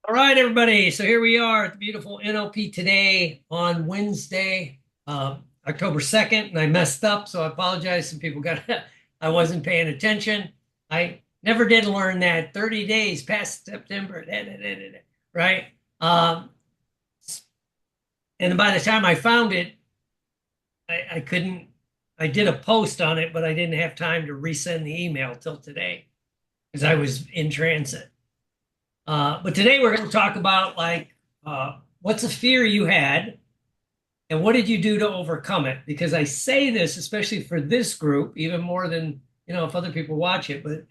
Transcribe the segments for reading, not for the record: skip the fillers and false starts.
All right, everybody. So here we are at the beautiful NLP today on Wednesday, October 2nd. And I messed up, so I apologize. Some people got, I wasn't paying attention. I never did learn that 30 days past September, right? Um, and by the time I found it, I couldn't, I did a post on it, but I didn't have time to resend the email till today because I was in transit. But today we're going to talk about what's a fear you had and what did you do to overcome it? Because I say this especially for this group, even more than if other people watch it, but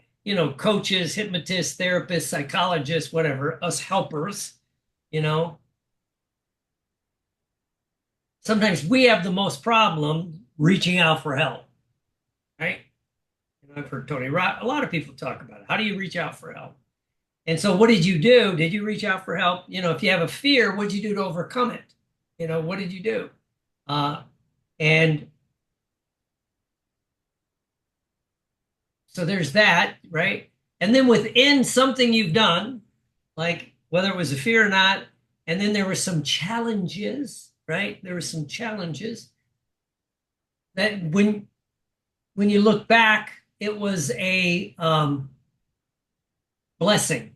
coaches, hypnotists, therapists, psychologists, whatever, us helpers, you know, sometimes we have the most problem reaching out for help, right? I've heard Tony Rock, a lot of people talk about it. How do you reach out for help? And so what did you do? Did you reach out for help? If you have a fear, what did you do to overcome it? What did you do? Uh, and so there's that, right? And then within something you've done, like whether it was a fear or not, and then there were some challenges, right? There were some challenges that when you look back, it was a blessing.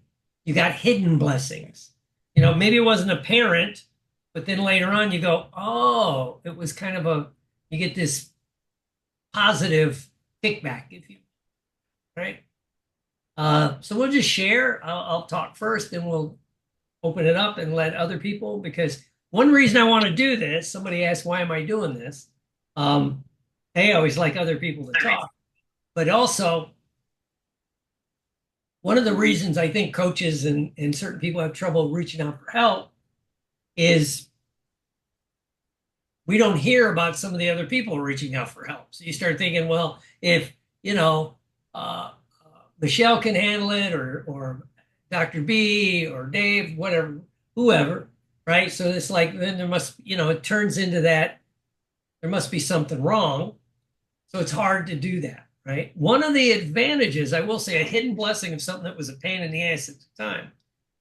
You got hidden blessings. Maybe it wasn't apparent, but then later on you go, oh, it was kind of you get this positive kickback, if you, right? So we'll just share. I'll talk first, then we'll open it up and let other people, because one reason I want to do this, somebody asked, why am I doing this? Um, I always like other people to talk, but also one of the reasons I think coaches and certain people have trouble reaching out for help is we don't hear about some of the other people reaching out for help. So you start thinking, well, if Michelle can handle it, or Dr. B or Dave, whatever, whoever, right? So it's like then there must, it turns into that there must be something wrong. So it's hard to do that, right? One of the advantages, I will say, a hidden blessing of something that was a pain in the ass at the time, to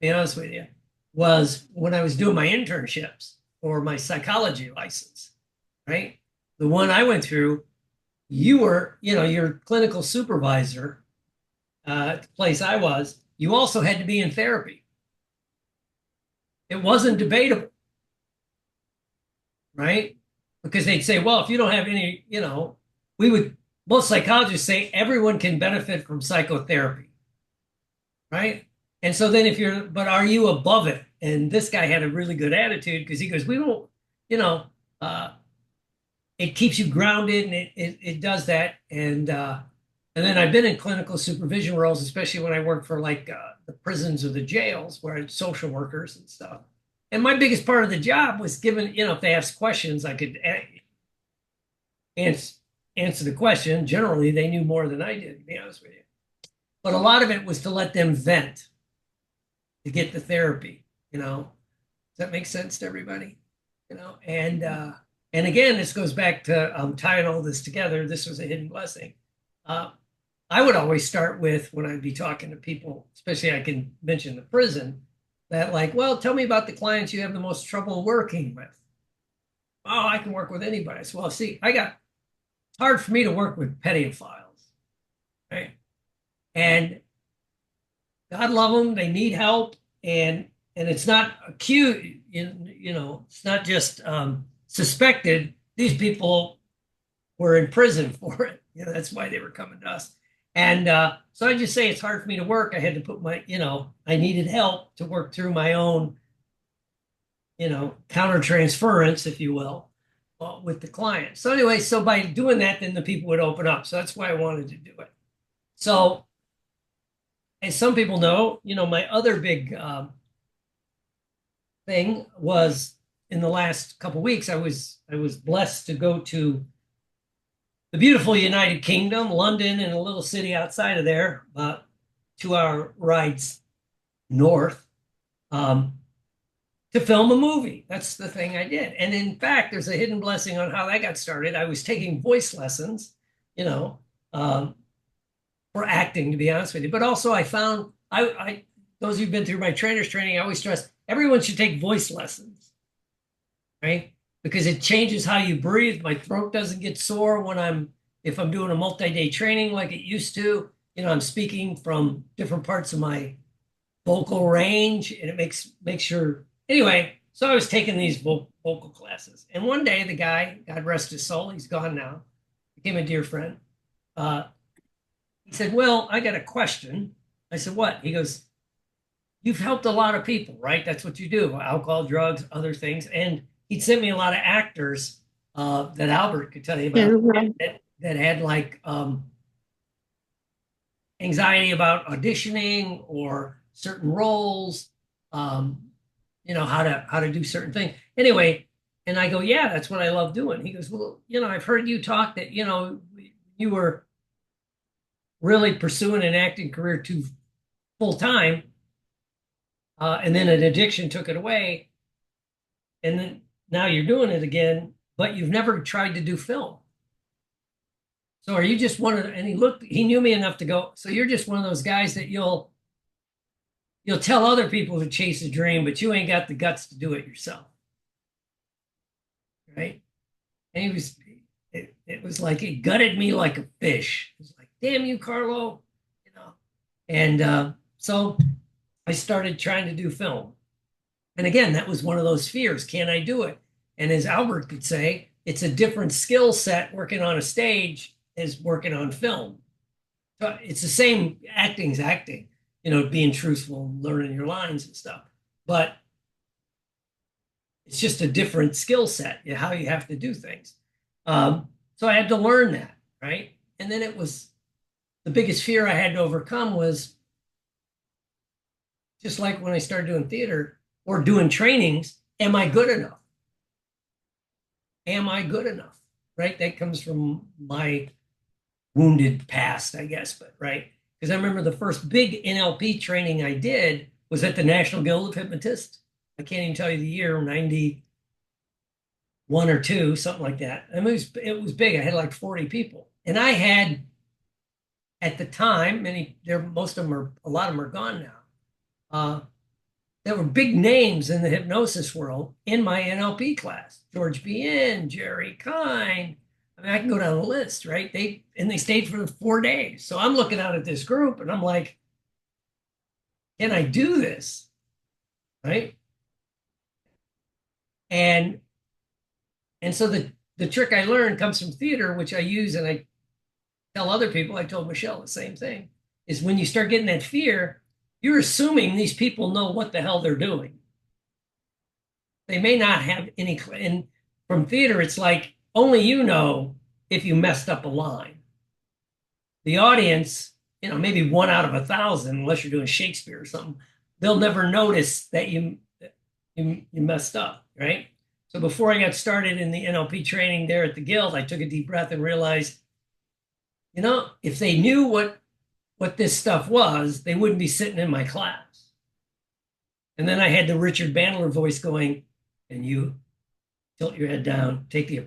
be honest with you, was when I was doing my internships or my psychology license, right? The one I went through, you were, your clinical supervisor at the place I was, you also had to be in therapy. It wasn't debatable, right? Because they'd say, well, if you don't have any, we would, most psychologists say everyone can benefit from psychotherapy, right? And so then if you're, but are you above it? And this guy had a really good attitude because he goes, we don't, you know, uh, it keeps you grounded and it does that. And then I've been in clinical supervision roles, especially when I worked for the prisons or the jails where I had social workers and stuff. And my biggest part of the job was given, if they asked questions, I could answer, answer the question. Generally, they knew more than I did, to be honest with you. But a lot of it was to let them vent, to get the therapy. Does that make sense to everybody? And again, this goes back to tying all this together. This was a hidden blessing. Uh, I would always start with, when I'd be talking to people, especially I can mention the prison, that like, well, tell me about the clients you have the most trouble working with. Oh, I can work with anybody. I said, well, see, it's hard for me to work with pedophiles, right? And God love them, they need help, and it's not acute, it's not just suspected. These people were in prison for it. That's why they were coming to us. And so I just say it's hard for me to work. I had to put I needed help to work through my own, counter transference, if you will, with the client. So anyway, so by doing that, then the people would open up. So that's why I wanted to do it. So, as some people know, my other big thing was in the last couple of weeks, I was blessed to go to the beautiful United Kingdom, London, and a little city outside of there, about 2 hour rides north, um, to film a movie. That's the thing I did. And in fact, there's a hidden blessing on how that got started. I was taking voice lessons, you know, um, for acting, to be honest with you. But also, I found I those who've been through my trainer's training, I always stress everyone should take voice lessons, right? Because it changes how you breathe. My throat doesn't get sore when if I'm doing a multi-day training like it used to. I'm speaking from different parts of my vocal range, and it makes sure. Anyway, so I was taking these vocal classes, and one day the guy, God rest his soul, he's gone now, became a dear friend. He said, "Well, I got a question." I said, "What?" He goes, "You've helped a lot of people, right? That's what you do: alcohol, drugs, other things." And he'd sent me a lot of actors that Albert could tell you about that had like anxiety about auditioning or certain roles, how to do certain things. Anyway, and I go, "Yeah, that's what I love doing." He goes, "Well, I've heard you talk that you were really pursuing an acting career too full time, and then an addiction took it away, and then now you're doing it again, but you've never tried to do film. So are you just one of the," and he knew me enough to go, "So you're just one of those guys that you'll tell other people to chase a dream, but you ain't got the guts to do it yourself." Right? And it was like, it gutted me like a fish. It was like, "Damn you, Carlo," you know. And so I started trying to do film. And again, that was one of those fears. Can I do it? And as Albert could say, it's a different skill set working on a stage as working on film. So it's the same. Acting's acting, being truthful, learning your lines and stuff. But it's just a different skill set, how you have to do things. So I had to learn that, right? And then it was the biggest fear I had to overcome was just like when I started doing theater or doing trainings, am I good enough? Am I good enough? Right? That comes from my wounded past, I guess, but right. Because I remember the first big NLP training I did was at the National Guild of Hypnotists. I can't even tell you the year, 91 or 2, something like that. I mean, it was big. I had like 40 people. And I had, at the time, most of them a lot of them are gone now. There were big names in the hypnosis world in my NLP class. George B.N., Jerry Kine. I mean, I can go down the list, right? They stayed for 4 days. So I'm looking out at this group and I'm like, can I do this? Right? And so the trick I learned comes from theater, which I use and I tell other people. I told Michelle the same thing, is when you start getting that fear, you're assuming these people know what the hell they're doing. They may not have any, and from theater, it's like only you know if you messed up a line. The audience, maybe 1 out of 1,000, unless you're doing Shakespeare or something, they'll never notice that you messed up, right? So before I got started in the NLP training there at the Guild, I took a deep breath and realized, if they knew what this stuff was, they wouldn't be sitting in my class. And then I had the Richard Bandler voice going, and you tilt your head down, take the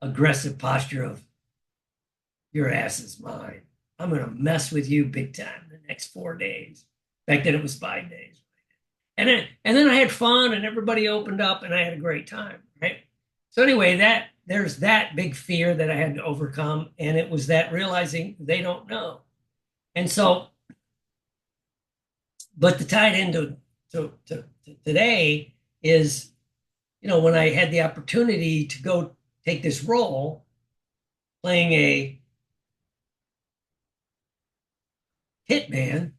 aggressive posture of, your ass is mine. I'm going to mess with you big time the next 4 days. Back then it was 5 days. And then I had fun and everybody opened up and I had a great time, right? So anyway, there's that big fear that I had to overcome. And it was that realizing they don't know. And so, but to tie it into to today is, when I had the opportunity to go take this role, playing a hitman,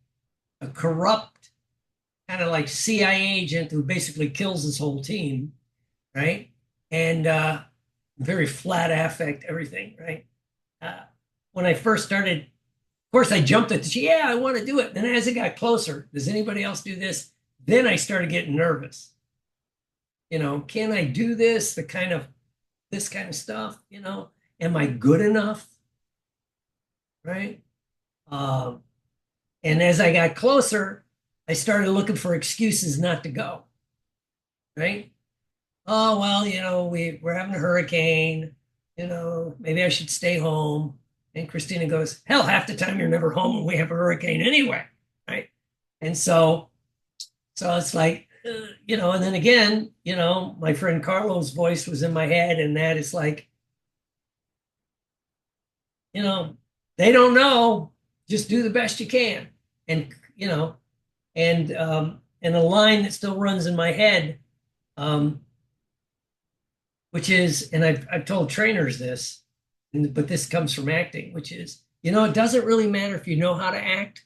a corrupt kind of like CIA agent who basically kills his whole team, right? And very flat affect, everything, right? When I first started, of course, I jumped at yeah, I want to do it. And as it got closer, does anybody else do this? Then I started getting nervous. Can I do this? This kind of stuff, am I good enough? Right? And as I got closer, I started looking for excuses not to go. Right? Oh, well, we're having a hurricane, maybe I should stay home. And Christina goes, hell, half the time you're never home when we have a hurricane anyway. And so it's like, and then again, my friend Carlo's voice was in my head, and that is like, you know, they don't know, just do the best you can. And, and a line that still runs in my head, um, which is, and I've told trainers this, but this comes from acting, which is, it doesn't really matter if you know how to act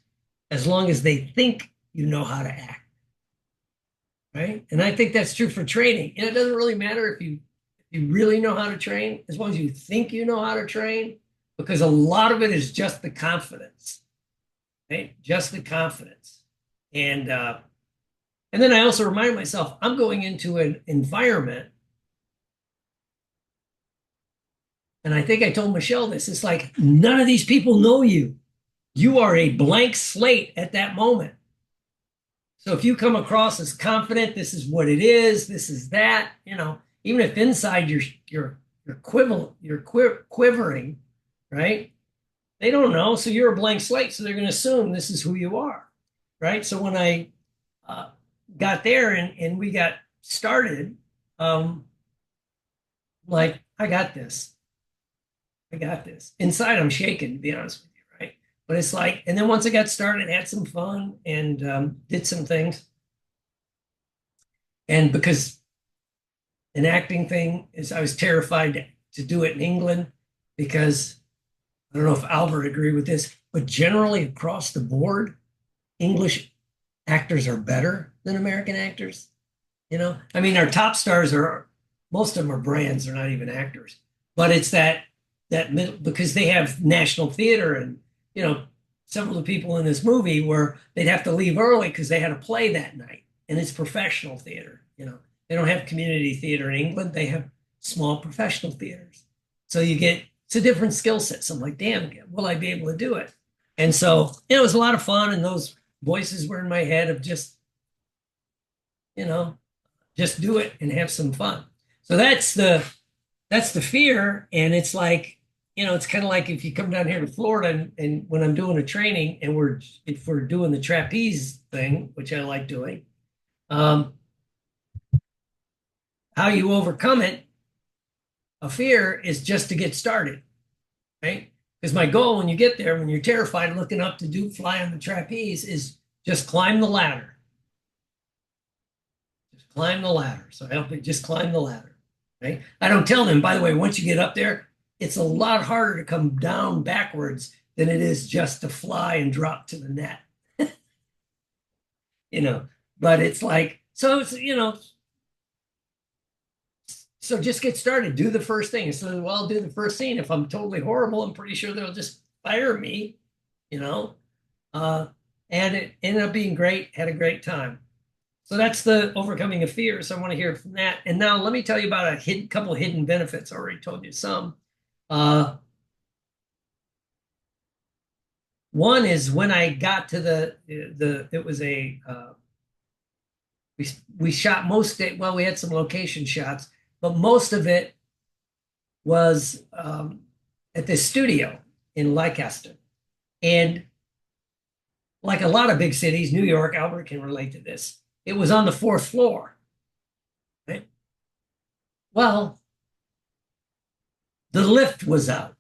as long as they think you know how to act. Right. And I think that's true for training. And it doesn't really matter if you really know how to train, as long as you think you know how to train, because a lot of it is just the confidence, right? Just the confidence. And then I also remind myself I'm going into an environment, and I think I told Michelle this, it's like none of these people know you. You are a blank slate at that moment. So if you come across as confident, this is what it is, this is that, even if inside you're quivering, right? They don't know, so you're a blank slate, so they're going to assume this is who you are, right? So when I uh, got there and we got started, um, like I got this, I got this. Inside, I'm shaking, to be honest with you, right? But it's like, and then once I got started, had some fun and did some things. And because an acting thing is, I was terrified to do it in England because I don't know if Albert agreed with this, but generally across the board, English actors are better than American actors. I mean, our top stars are, most of them are brands, they're not even actors. But it's that middle, because they have national theater, and you know several of the people in this movie were, they'd have to leave early because they had a play that night, and it's professional theater. They don't have community theater in England, they have small professional theaters. So it's a different skill set. So I'm like, damn, will I be able to do it? And so it was a lot of fun, and those voices were in my head of you know just do it and have some fun. So that's the fear. And it's like, it's kind of like if you come down here to Florida, and when I'm doing a training, and if we're doing the trapeze thing, which I like doing, um, how you overcome it, a fear, is just to get started, right? Because my goal when you get there, when you're terrified looking up to do fly on the trapeze, is just climb the ladder. Just climb the ladder. So I help you just climb the ladder, right? I don't tell them, by the way, once you get up there, it's a lot harder to come down backwards than it is just to fly and drop to the net. you know, but it's like, so it's, so just get started, do the first thing. So, well, I'll do the first scene. If I'm totally horrible, I'm pretty sure they'll just fire me, you know. Uh, and it ended up being great, had a great time. So that's the overcoming of fear. So I want to hear from that. And now let me tell you about a couple of hidden benefits. I already told you some. Uh, One is when I got to it was we shot most day. Well, we had some location shots, but most of it was at this studio in Leicester. And like a lot of big cities, New York, Albert can relate to this. It was on the fourth floor. Right? Well, the lift was out.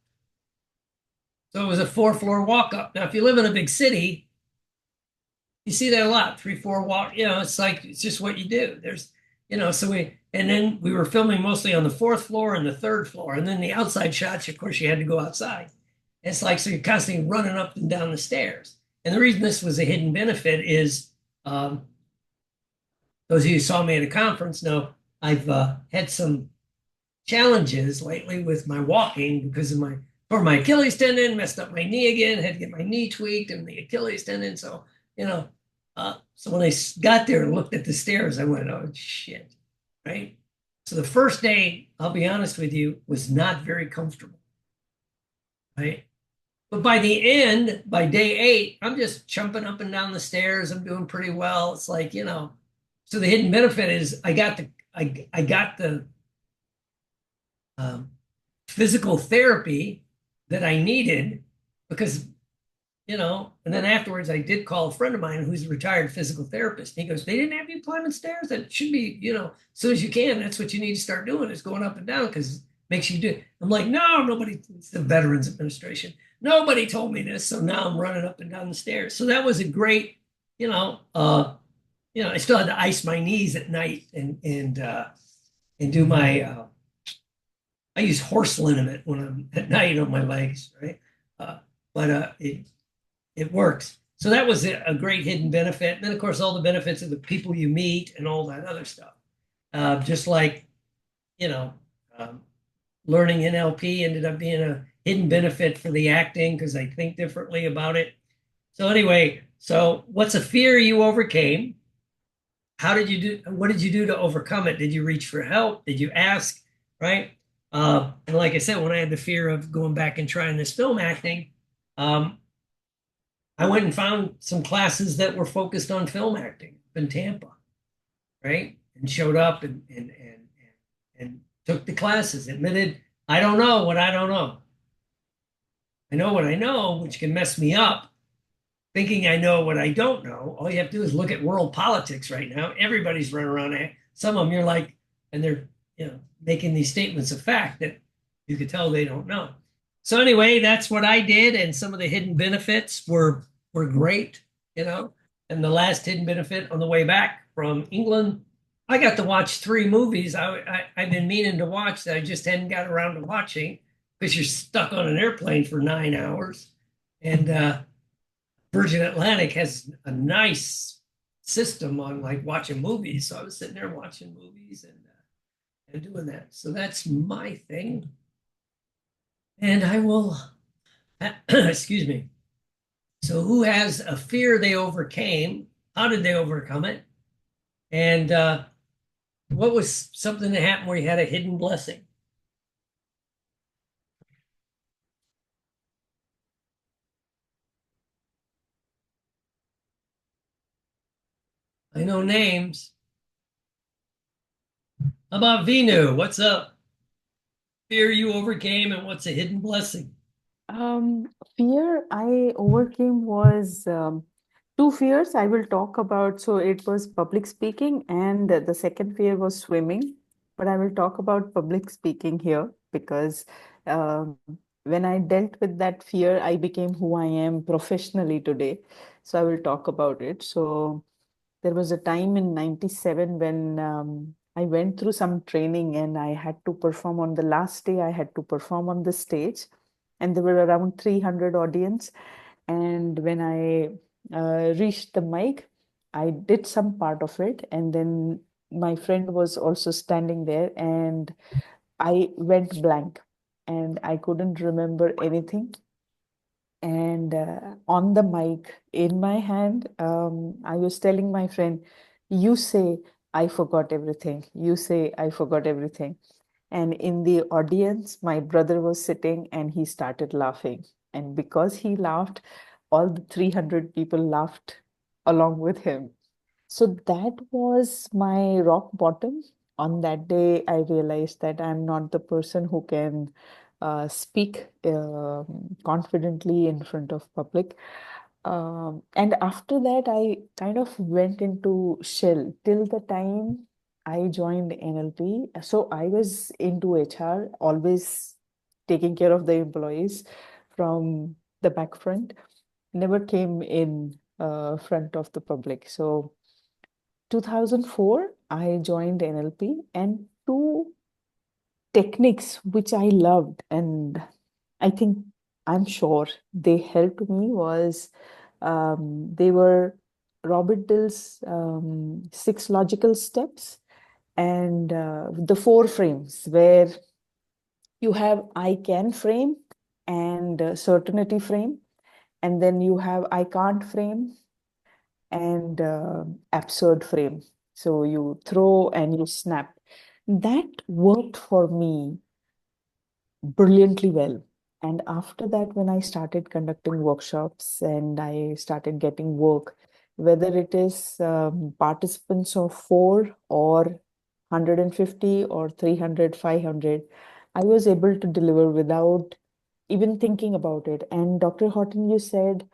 So it was a four-floor walk up. Now, if you live in a big city, you see that a lot. 3, 4 walk, it's like, it's just what you do. And then we were filming mostly on the fourth floor and the third floor. And then the outside shots, of course, you had to go outside. It's like, so you're constantly running up and down the stairs. And the reason this was a hidden benefit is, those of you who saw me at a conference know I've had some challenges lately with my walking because of my Achilles tendon, messed up my knee again, had to get my knee tweaked and the Achilles tendon. So, so when I got there and looked at the stairs, I went, oh, shit, right? So the first day, I'll be honest with you, was not very comfortable, right? But by the end, by day 8, I'm just jumping up and down the stairs. I'm doing pretty well. It's like, so the hidden benefit is I got the physical therapy that I needed, because And then afterwards I did call a friend of mine who's a retired physical therapist. And he goes, they didn't have you climbing stairs? That should be, as soon as you can, that's what you need to start doing is going up and down because it makes you do. I'm like, no, nobody, it's the Veterans Administration. Nobody told me this. So now I'm running up and down the stairs. So that was a great, I still had to ice my knees at night and do my I use horse liniment when I'm at night on my legs, right? Uh, but it works. So that was a great hidden benefit. And then, of course, all the benefits of the people you meet and all that other stuff. Just like, you know, um, learning NLP ended up being a hidden benefit for the acting because I think differently about it. So, anyway, so what's a fear you overcame? How did you do? What did you do to overcome it? Did you reach for help? Did you ask? Right? And like I said, when I had the fear of going back and trying this film acting, um, I went and found some classes that were focused on film acting in Tampa, right? And showed up and took the classes. Admitted, I don't know what I don't know. I know what I know, which can mess me up. Thinking I know what I don't know. All you have to do is look at world politics right now. Everybody's running around. Some of them you're like, and they're making these statements of fact that you could tell they don't know. So anyway, that's what I did, and some of the hidden benefits were great, you know. And the last hidden benefit on the way back from England, I got to watch three movies I've been meaning to watch that I just hadn't got around to watching because you're stuck on an airplane for 9 hours. And Virgin Atlantic has a nice system on like watching movies. So I was sitting there watching movies and doing that. So that's my thing. And I will, excuse me. So who has a fear they overcame? How did they overcome it? And what was something that happened where you had a hidden blessing? I know names. How about Vinu? What's up? Fear you overcame and what's a hidden blessing? Fear I overcame was two fears I will talk about. So it was public speaking, and the second fear was swimming. But I will talk about public speaking here because um, when I dealt with that fear, I became who I am professionally today. So I will talk about it. So there was a time in 97 when I went through some training and I had to perform on the last day, I had to perform on the stage, and there were around 300 audience. And when I reached the mic, I did some part of it, and then my friend was also standing there, and I went blank and I couldn't remember anything. And on the mic in my hand, I was telling my friend, you say I forgot everything, you say I forgot everything. And in the audience, my brother was sitting and he started laughing. And because he laughed, all the 300 people laughed along with him. So that was my rock bottom. On that day, I realized that I'm not the person who can speak confidently in front of public. And after that, I kind of went into shell till the time I joined NLP. So I was into HR, always taking care of the employees from the back front, never came in front of the public. So 2004, I joined NLP, and two techniques which I loved, and I think I'm sure they helped me was they were Robert Dill's six logical steps and the four frames where you have I can frame and certainty frame, and then you have I can't frame and absurd frame. So you throw and you snap. That worked for me brilliantly well. And after that, when I started conducting workshops and I started getting work, whether it is participants of four or 150 or 300, 500, I was able to deliver without even thinking about it. And Dr. Horton, you said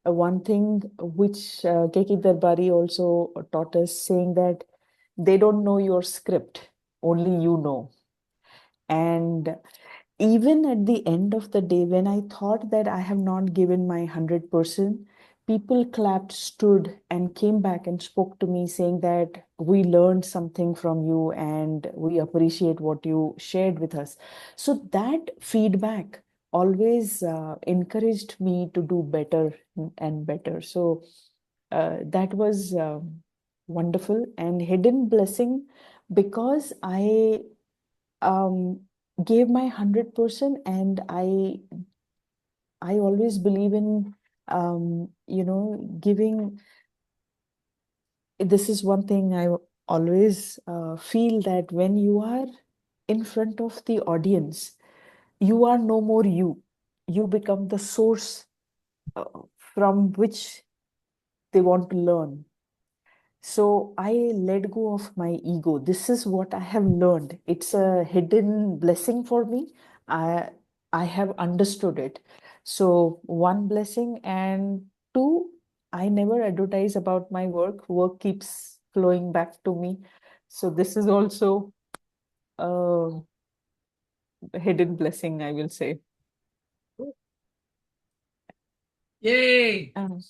one thing which Keki Darbari also taught us, saying that they don't know your script, only you know. And even at the end of the day, when I thought that I have not given my 100%, people clapped, stood, and came back and spoke to me saying that we learned something from you and we appreciate what you shared with us. So that feedback always encouraged me to do better and better. So that was wonderful and hidden blessing because I um, gave my 100%, and I always believe in giving. This is one thing I always feel, that when you are in front of the audience, you are no more you. You become the source uh, from which they want to learn. So I let go of my ego. This is what I have learned. It's a hidden blessing for me. I I have understood it. So one blessing, and two, I never advertise about my work. Work keeps flowing back to me. So this is also a hidden blessing, I will say. Yay! Um, Cool.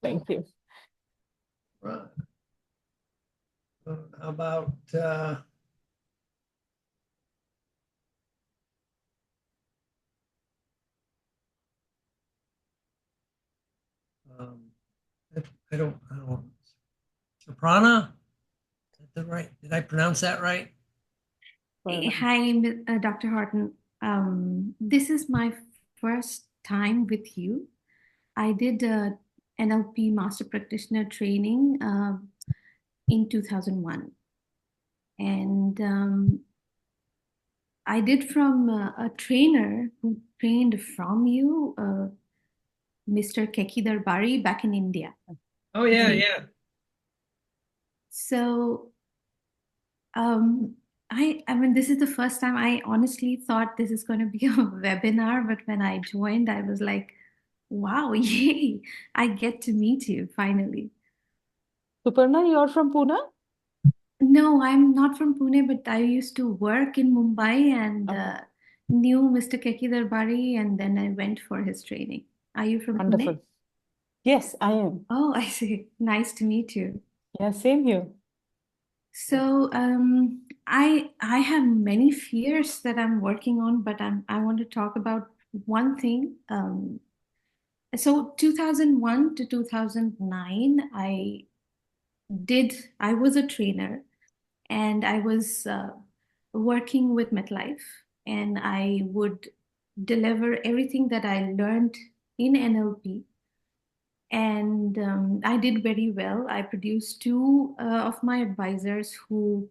Thank you. Right. How about um, I don't Soprana? Is that right? Did I pronounce that right? Varna. Hi, Dr. Horton. This is my first time with you. I did a NLP Master Practitioner training in 2001. And I did from a trainer who trained from you, Mr. Keki Darbari, back in India. Oh yeah, Mhm. yeah. So Um, I mean, this is the first time. I honestly thought this is going to be a webinar, but when I joined, I was like, wow, yay, I get to meet you finally. Suparna, you are from Pune? No, I'm not from Pune, but I used to work in Mumbai and Okay, knew Mr. Keki Darbari, and then I went for his training. Are you from Pune? wonderful. Yes, I am. Oh, I see. Nice to meet you. Yeah, same here. So I have many fears that I'm working on, but I want to talk about one thing. So 2001 to 2009, I was a trainer, and I was working with MetLife, and I would deliver everything that I learned in NLP, and I did very well. I produced two of my advisors who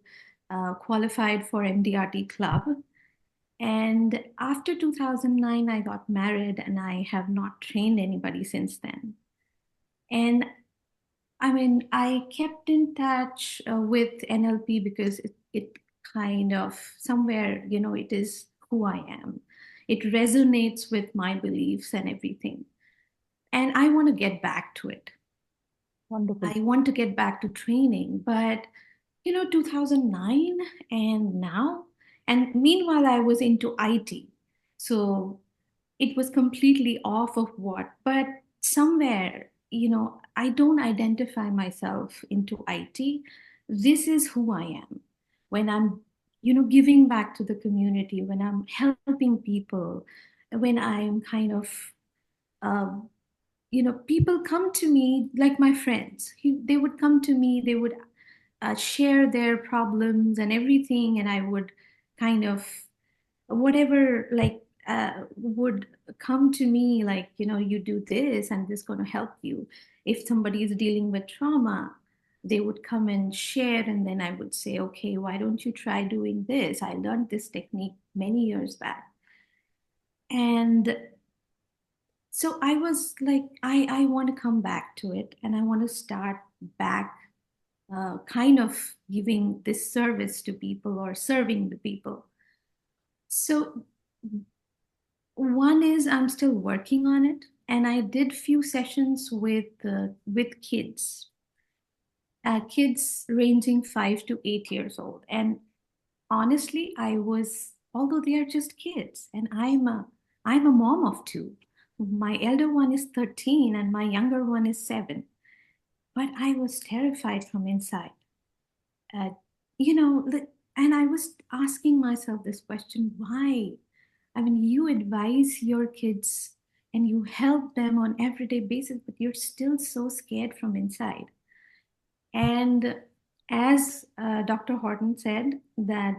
qualified for MDRT Club. And after 2009, I got married and I have not trained anybody since then. And I mean, I kept in touch with NLP because it kind of somewhere, it is who I am. It resonates with my beliefs and everything. And I want to get back to it. Wonderful. I want to get back to training, but 2009 and now, and meanwhile, I was into IT. So it was completely off of what, but somewhere, I don't identify myself into IT. This is who I am. When I'm, giving back to the community, when I'm helping people, when I'm kind of, uh, people come to me like my friends. They would come to me, they would share their problems and everything, and I would kind of whatever would come to me like, you do this and this is going to help you. If somebody is dealing with trauma, they would come and share, and then I would say, okay, why don't you try doing this? I learned this technique many years back. And so I was like, I want to come back to it, and I want to start back kind of giving this service to people or serving the people. So one is I'm still working on it. and I did few sessions with kids ranging 5 to 8 years old. And honestly, although they are just kids, and I'm a mom of two. My elder one is 13 and my younger one is 7. But I was terrified from inside. Uh, and I was asking myself this question, why? I mean, you advise your kids and you help them on everyday basis, but you're still so scared from inside. And as Dr. Horton said, that,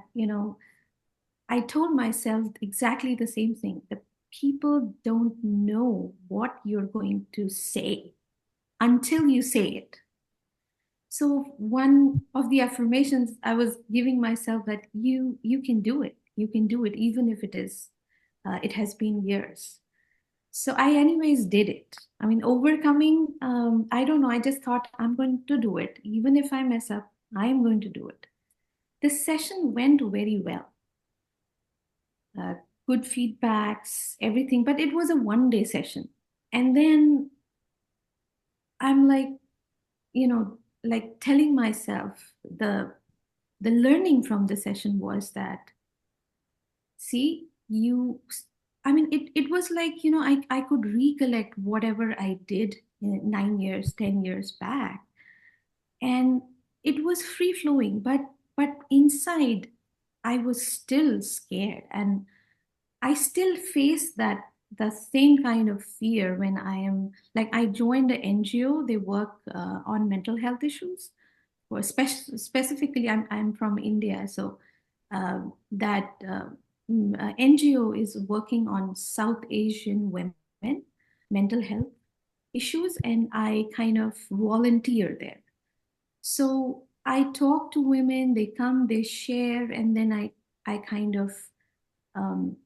I told myself exactly the same thing. The people don't know what you're going to say until you say it. So one of the affirmations I was giving myself, that you can do it. You can do it, even if it has been years. So I anyways did it. I mean, overcoming, I don't know, I just thought I'm going to do it. Even if I mess up, I am going to do it. This session went very well. Uh, Good feedbacks, everything, but it was a 1 day session. And then I'm like, like telling myself, the learning from the session was that, see, I mean, it was like, I could recollect whatever I did 9 years, 10 years back. And it was free flowing, but inside I was still scared. And I still face the same kind of fear when I am like, I joined the NGO. They work on mental health issues. For specifically, I'm from India, so that NGO is working on South Asian women mental health issues, and I kind of volunteer there. So I talk to women. They come, they share, and then I kind of um,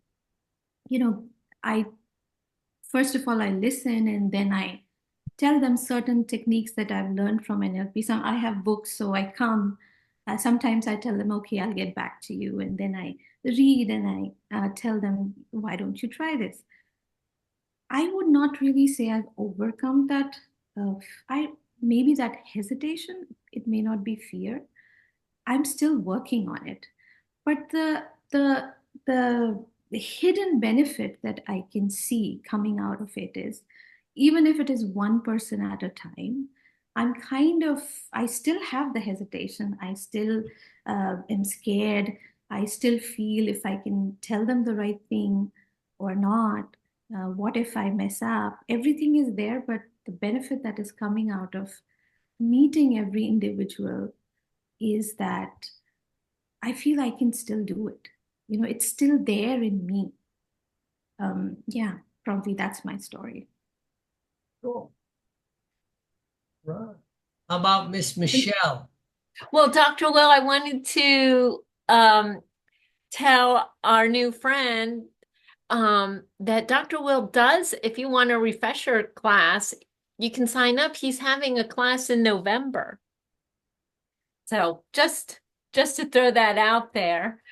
you know, I first of all I listen, and then I tell them certain techniques that I've learned from NLP. Some I have books, so I come. Sometimes I tell them, okay, I'll get back to you, and then I read and I tell them, why don't you try this? I would not really say I've overcome that. I maybe that hesitation. It may not be fear. I'm still working on it. But the the the hidden benefit that I can see coming out of it is, even if it is one person at a time, I still have the hesitation. I still am scared. I still feel if I can tell them the right thing or not. What if I mess up? Everything is there, but the benefit that is coming out of meeting every individual is that I feel I can still do it. It's still there in me. Yeah, probably that's my story. Cool. Right. How about Miss Michelle? Well, Dr. Will, I wanted to tell our new friend that Dr. Will does, if you want a refresher class, you can sign up. He's having a class in November. So just to throw that out there.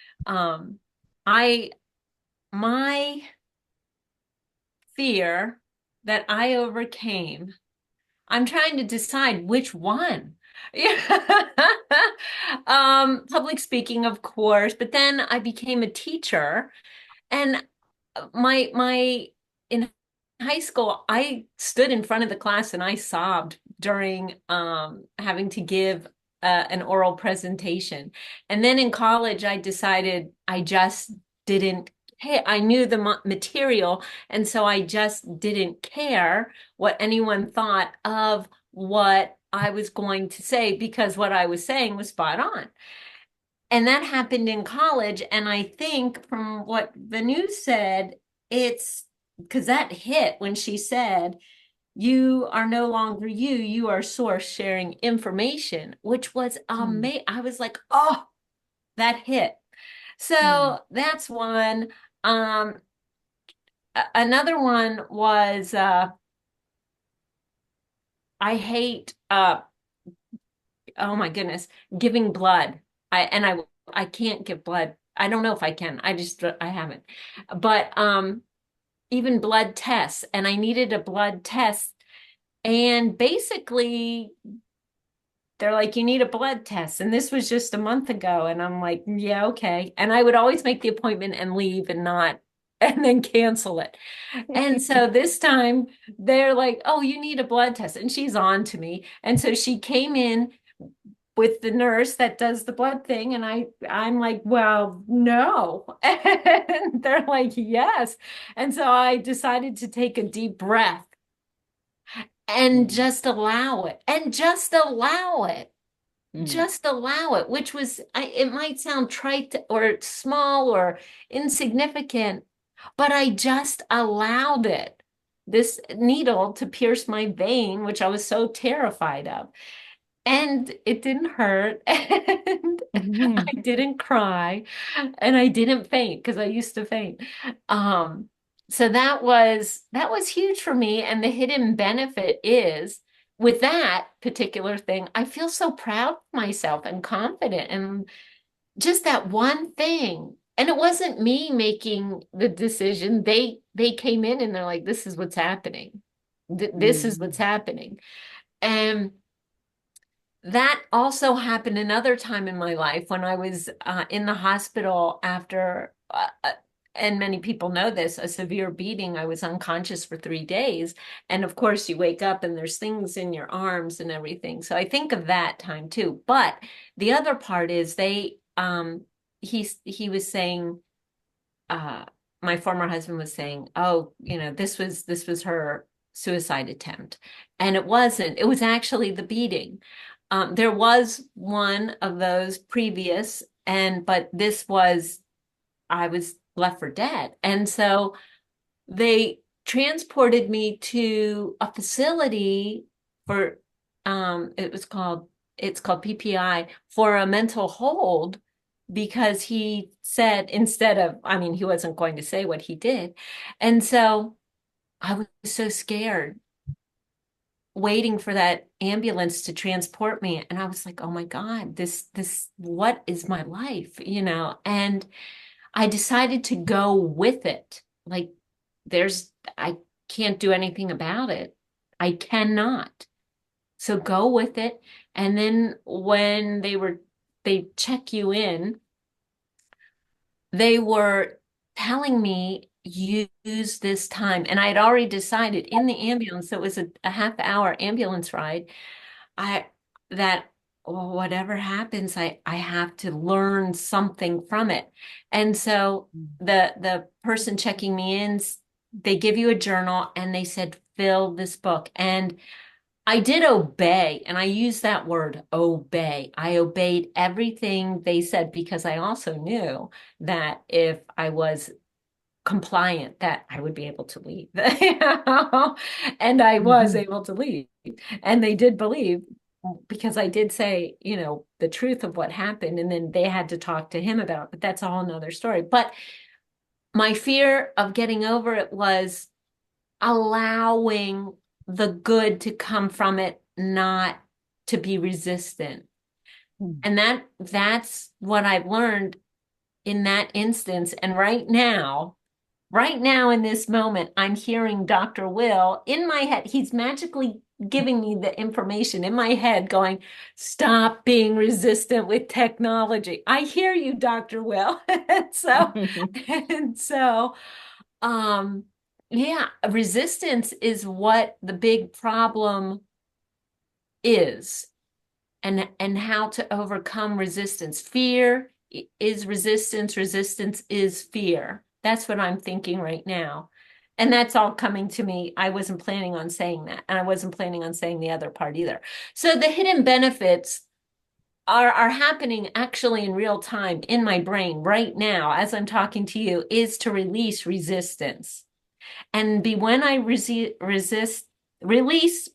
I my fear that I overcame, I'm trying to decide which one. Yeah. Public speaking, of course, but then I became a teacher, and my in high school, I stood in front of the class and I sobbed during having to give an oral presentation. And then in college, I decided I just didn't. Hey, I knew the material, and so I just didn't care what anyone thought of what I was going to say, because what I was saying was spot on. And that happened in college. And I think from what the news said, it's because that hit when she said, you are no longer you, you are source sharing information, which was amazing. I was like, oh, that hit. So that's one. Another one was I hate oh my goodness, giving blood. I can't give blood. I don't know if I can. I haven't. But even blood tests, and I needed a blood test. And basically, they're like, you need a blood test. And this was just a month ago. And I'm like, yeah, okay. And I would always make the appointment and leave and not, and then cancel it. And so this time they're like, oh, you need a blood test. And she's on to me. And so she came in with the nurse that does the blood thing. And I'm like, well, no. And they're like, yes. And so I decided to take a deep breath and just allow it and just allow it. Just allow it, which was, it might sound trite or small or insignificant, but I just allowed it, this needle to pierce my vein, which I was so terrified of. And it didn't hurt, and I didn't cry, and I didn't faint because I used to faint. Um, so that was huge for me. And the hidden benefit is with that particular thing, I feel so proud of myself and confident and just that one thing. And it wasn't me making the decision. They came in and they're like, this is what's happening. This is what's happening. And that also happened another time in my life when I was in the hospital after, and many people know this, a severe beating. I was unconscious for 3 days. And of course, you wake up and there's things in your arms and everything. So I think of that time too. But the other part is he was saying, uh, my former husband was saying, oh, this was her suicide attempt. And it wasn't. It was actually the beating. There was one of those previous, but I was left for dead. And so they transported me to a facility for, it's called PPI, for a mental hold, because he said, instead of, I mean, he wasn't going to say what he did. And so I was so scared waiting for that ambulance to transport me. And I was like, oh my God, what is my life? And I decided to go with it. Like, I can't do anything about it. I cannot. So go with it. And then when they check you in, they were telling me, use this time. And I had already decided in the ambulance, so it was a half-hour ambulance ride, I that whatever happens, I have to learn something from it. And so the person checking me in, they give you a journal and they said, fill this book. And I did obey, and I use that word, obey. I obeyed everything they said because I also knew that if I was compliant, that I would be able to leave. And I was able to leave. And they did believe, because I did say, the truth of what happened, and then they had to talk to him about it. But that's a whole nother story. But my fear of getting over it was allowing the good to come from it, not to be resistant. And that's what I've learned in that instance. And right now in this moment, I'm hearing Dr. Will in my head. He's magically giving me the information in my head going, stop being resistant with technology. I hear you, Dr. Will. And so, um, yeah, resistance is what the big problem is, and how to overcome resistance. Fear is resistance. Resistance is fear. That's what I'm thinking right now. And that's all coming to me. I wasn't planning on saying that. And I wasn't planning on saying the other part either. So the hidden benefits are happening actually in real time in my brain right now as I'm talking to you, is to release resistance. And when I release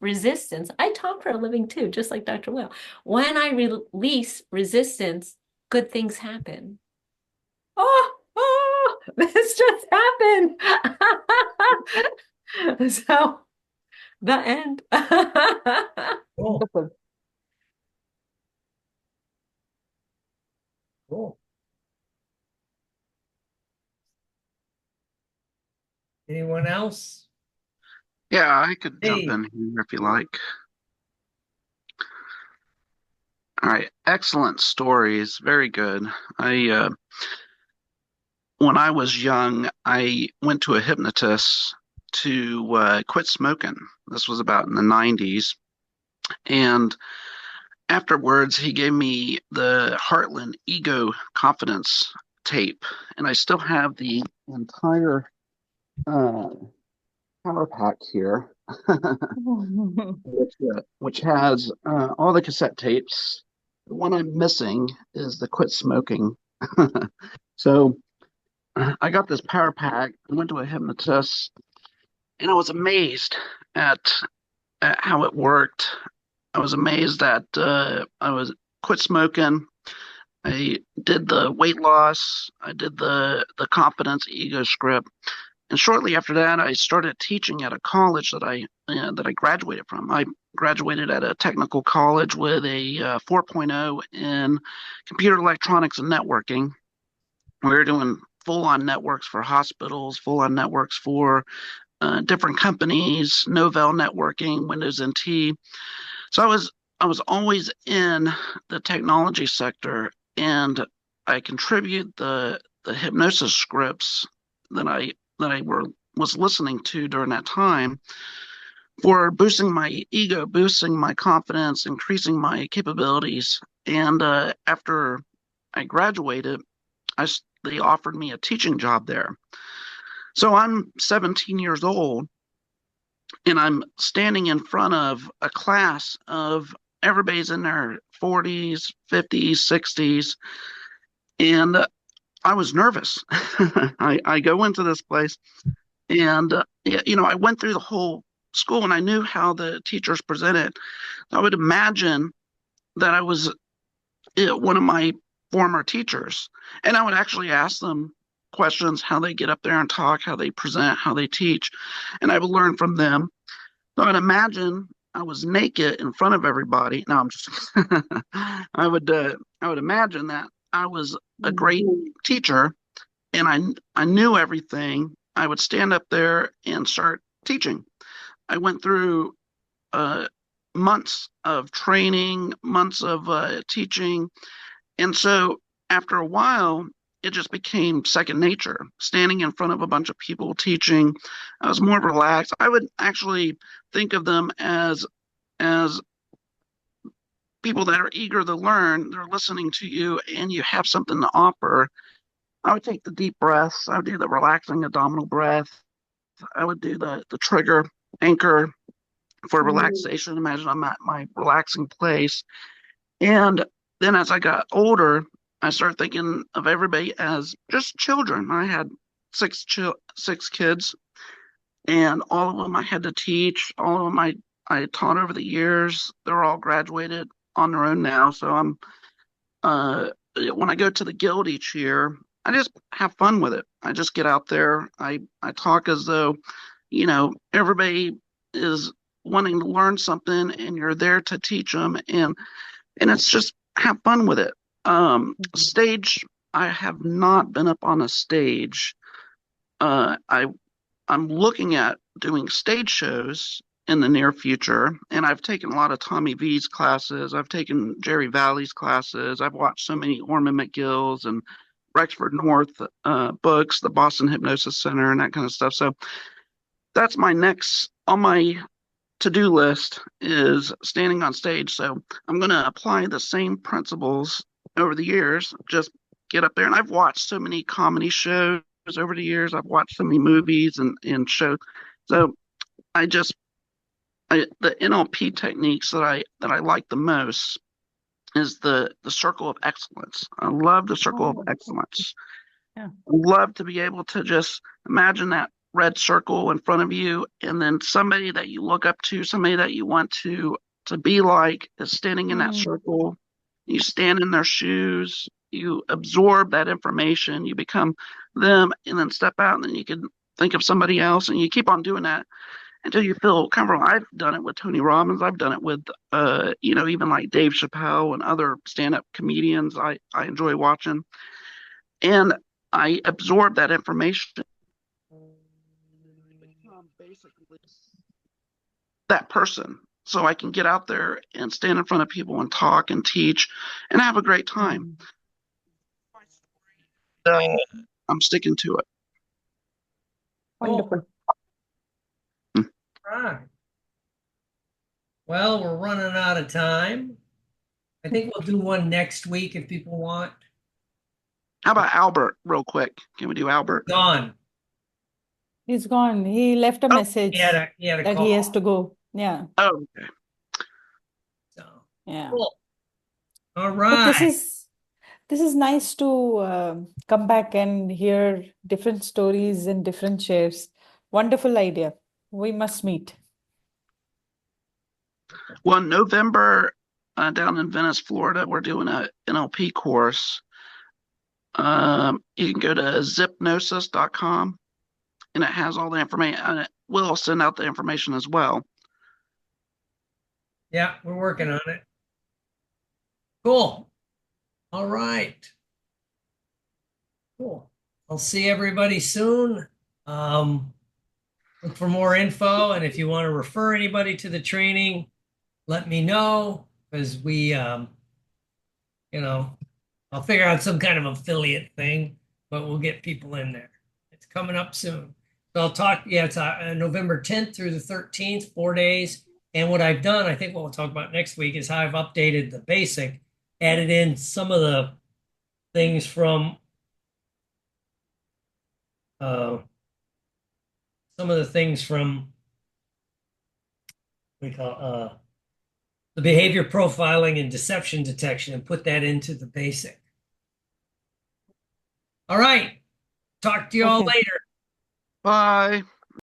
resistance, I talk for a living too, just like Dr. Will. When I release resistance, good things happen. Oh, this just happened. So the end. Cool. Wonderful. Cool. Anyone else? Yeah, I could jump Hey, in here if you like. All right, excellent stories, very good. I when I was young, I went to a hypnotist to quit smoking. This was about in the 90s, and afterwards, he gave me the Heartland Ego Confidence tape, and I still have the entire uh, power pack here, which has all the cassette tapes. The one I'm missing is the quit smoking. So I got this power pack. I went to a hypnotist, and I was amazed at how it worked. I was amazed that I was quit smoking. I did the weight loss. I did the confidence ego script, and shortly after that, I started teaching at a college that I graduated from. I graduated at a technical college with a 4.0 in computer electronics and networking. We were doing full-on networks for hospitals, full-on networks for different companies, Novell networking, Windows NT. So I was always in the technology sector, and I contribute the hypnosis scripts that I was listening to during that time for boosting my ego, boosting my confidence, increasing my capabilities. And after I graduated, they offered me a teaching job there. So I'm 17 years old, and I'm standing in front of a class of everybody's in their 40s, 50s, 60s, and I was nervous. I go into this place, and I went through the whole school, and I knew how the teachers presented. I would imagine that I was one of my former teachers, and I would actually ask them questions, how they get up there and talk, how they present, how they teach, and I would learn from them. So I'd imagine I was naked in front of everybody. No, I'm just. I would imagine that I was a great teacher, and I knew everything. I would stand up there and start teaching. I went through uh, months of training, months of teaching, and so after a while, it just became second nature. Standing in front of a bunch of people teaching, I was more relaxed. I would actually think of them as people that are eager to learn. They're listening to you, and you have something to offer. I would take the deep breaths. I would do the relaxing abdominal breath. I would do the trigger anchor for relaxation. Imagine I'm at my relaxing place. And then as I got older, I started thinking of everybody as just children. I had six kids, and all of them I had to teach. All of them I taught over the years. They're all graduated on their own now. So when I go to the guild each year, I just have fun with it. I just get out there. I talk as though, everybody is wanting to learn something, and you're there to teach them, and it's just have fun with it. Stage, I have not been up on a stage. I'm looking at doing stage shows in the near future, and I've taken a lot of Tommy V's classes. I've taken Jerry Valley's classes. I've watched so many Orman McGill's and Rexford North books, the Boston Hypnosis Center, and that kind of stuff. So that's my next on my to-do list is standing on stage. So I'm going to apply the same principles over the years. Just get up there, and I've watched so many comedy shows over the years. I've watched so many movies and shows. So the NLP techniques that I like the most is the circle of excellence. I love the circle of excellence. Yeah. I love to be able to just imagine that red circle in front of you, and then somebody that you look up to, somebody that you want to be like is standing in that circle. You stand in their shoes, you absorb that information, you become them, and then step out, and then you can think of somebody else, and you keep on doing that until you feel comfortable. I've done it with Tony Robbins. I've done it with, even like Dave Chappelle and other stand-up comedians I enjoy watching. And I absorb that information. basically that person so I can get out there and stand in front of people and talk and teach and have a great time. I'm sticking to it. Wonderful. Right. Well, we're running out of time. I think we'll do one next week if people want. How about Albert, real quick? Can we do Albert? Gone. He's gone. He left a Oh, message He had a that call. he has to go. Yeah. Oh, okay. So, Yeah. cool. All But right. this is nice to come back and hear different stories and different shares. Wonderful idea. We must meet. Well, in November, down in Venice, Florida, we're doing a NLP course. You can go to zipnosis.com and it has all the information, and it will send out the information as well. Yeah, we're working on it. Cool. All right. Cool. I'll see everybody soon. Look for more info, and if you want to refer anybody to the training, let me know, because we, I'll figure out some kind of affiliate thing, but we'll get people in there. It's coming up soon. So I'll talk. Yeah, it's November 10th through the 13th, 4 days. And what I've done, I think what we'll talk about next week, is how I've updated the basic, added in some of the things from what we call the behavior profiling and deception detection, and put that into the basic. All right. Talk to you all Okay. later. Bye.